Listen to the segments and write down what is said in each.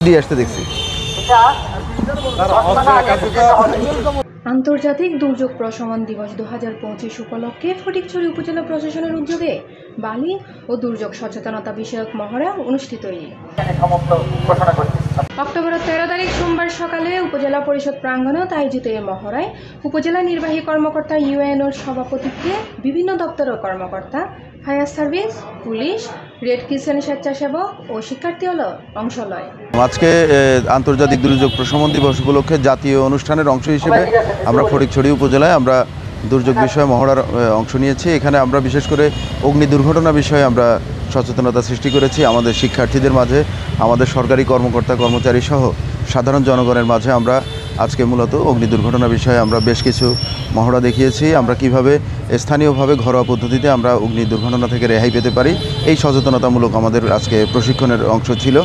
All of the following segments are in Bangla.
দিয়ে আসতে দেখছি। আন্তর্জাতিক দুর্যোগ প্রশমন দিবস 2025 উপলক্ষে ফটিকছড়ি উপজেলা প্রশাসনের উদ্যোগে বালি ও দুর্যোগ সচেতনতা বিষয়ক মহড়া অনুষ্ঠিত। অক্টোবরের 13 তারিখ সোমবার সকালে উপজেলা পরিষদ প্রাঙ্গণে আয়োজিত এই মহড়ায় উপজেলা নির্বাহী কর্মকর্তা ইউএনওর সভাপতিত্বে বিভিন্ন দপ্তরের কর্মকর্তা, fire service, police, red crescent স্বেচ্ছাসেবক ও শিক্ষার্থী অংশ লয়। আজকে আন্তর্জাতিক দুর্যোগ প্রশমন দিবস উপলক্ষে জাতীয় অনুষ্ঠানের অংশ হিসেবে আমরা ফটিকছড়ি উপজেলায় আমরা দুর্যোগ বিষয়ে মহড়ার অংশ নিয়েছি। এখানে আমরা বিশেষ করে অগ্নি দুর্ঘটনা বিষয়ে আমরা সচেতনতা সৃষ্টি করেছি আমাদের শিক্ষার্থীদের মাঝে, আমাদের সরকারি কর্মকর্তা কর্মচারী সহ সাধারণ জনগণের মাঝে। আমরা আজকে মূলত অগ্নি দুর্ঘটনা বিষয়ে আমরা বেশ কিছু মহড়া দেখিয়েছি, আমরা কিভাবে স্থানীয়ভাবে ঘরোয়া পদ্ধতিতে আমরা অগ্নি দুর্ঘটনা থেকে রেহাই পেতে পারি, এই সচেতনতামূলক আমাদের আজকে প্রশিক্ষণের অংশ ছিল।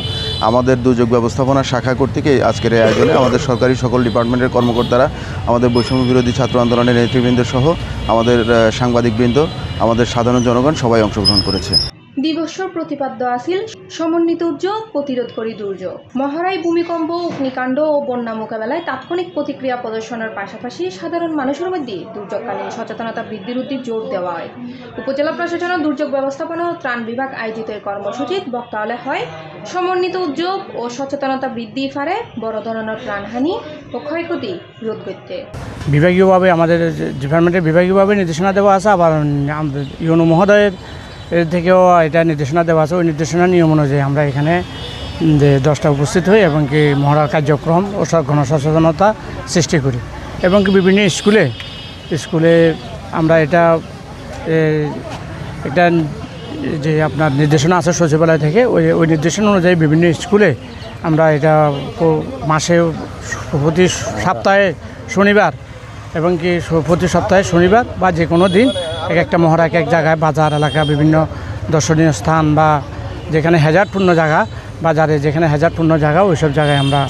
আমাদের দুর্যোগ ব্যবস্থাপনা শাখা কর্তৃক আজকের এই আয়োজনে আমাদের সরকারি সকল ডিপার্টমেন্টের কর্মকর্তারা, আমাদের বৈষম্য বিরোধী ছাত্র আন্দোলনের নেতৃবৃন্দ সহ আমাদের সাংবাদিকবৃন্দ, আমাদের সাধারণ জনগণ সবাই অংশগ্রহণ করেছে। দিবসের প্রতিপাদ্য আছিল সমন্বিত উদ্যোগ প্রতিরোধ করি দুর্যোগ। মহড়ায় ভূমিকম্প, অগ্নিকাণ্ড ও বন্যা মোকাবেলায় তাৎক্ষণিক প্রতিক্রিয়া প্রদর্শনের পাশাপাশি সাধারণ মানুষের মধ্যে দুর্যোগকালীন সচেতনতা বৃদ্ধির উদ্যোগে জোর দেওয়া হয়। উপজেলা প্রশাসন দুর্যোগ ব্যবস্থাপনা ও ত্রাণ বিভাগ আয়োজিত এই কর্মসূচিত বক্তাবলী হয় সমন্বিত উদ্যোগ ও সচেতনতা বৃদ্ধি ফারে বড় ধরনের প্রাণহানি ও ক্ষয়ক্ষতি রোধ করতে বিভাগীয়ভাবে আমাদের ডিপার্টমেন্টের বিভাগীয়ভাবে নির্দেশনা দেওয়া আছে, আবার ইউনো মহোদয়ের এর থেকেও এটা নির্দেশনা দেওয়া আছে। ওই নির্দেশনা নিয়ম অনুযায়ী আমরা এখানে 10টা উপস্থিত হই এবং কি মহড়ার কার্যক্রম ও গণসচেতনতা সৃষ্টি করি এবং কি বিভিন্ন স্কুলে আমরা এটা একটা যে আপনার নির্দেশনা আছে সচিবালয় থেকে, ওই নির্দেশনা অনুযায়ী বিভিন্ন স্কুলে আমরা এটা মাসে প্রতি সপ্তাহে শনিবার এবং কি প্রতি সপ্তাহে শনিবার বা যে কোনো দিন একটা মহড়া এক জায়গায় বাজার এলাকা, বিভিন্ন দর্শনীয় স্থান বা যেখানে হ্যাজার্ডপূর্ণ জায়গা, বাজারে যেখানে হ্যাজার্ডপূর্ণ জায়গা, ওইসব জায়গায় আমরা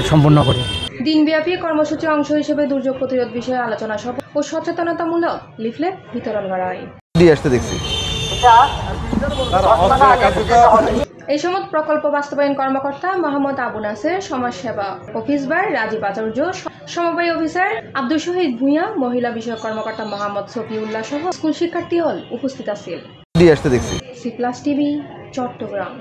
সম্পূর্ণ করি। দিনব্যাপী কর্মসূচির অংশ হিসেবে দুর্যোগ প্রতিরোধ বিষয়ে আলোচনা সভা ও সচেতনতামূলক লিফলেট বিতরণ করা হয়। দিয়ে আসতে দেখছি। এই সময় প্রকল্প বাস্তবায়ন কর্মকর্তা মোহাম্মদ আবু নাসের, সমাজসেবা অফিসার রাজীব আচার্য, সমবায় অফিসার আব্দুল শহীদ ভূঁইয়া, মহিলা বিষয়ক কর্মকর্তা মোহাম্মদ সফিউল্লাহ সহ স্কুল শিক্ষার্থী উপস্থিত আছিল। দিয়ে আসতে দেখছি। সি+ টিভি, চট্টগ্রাম।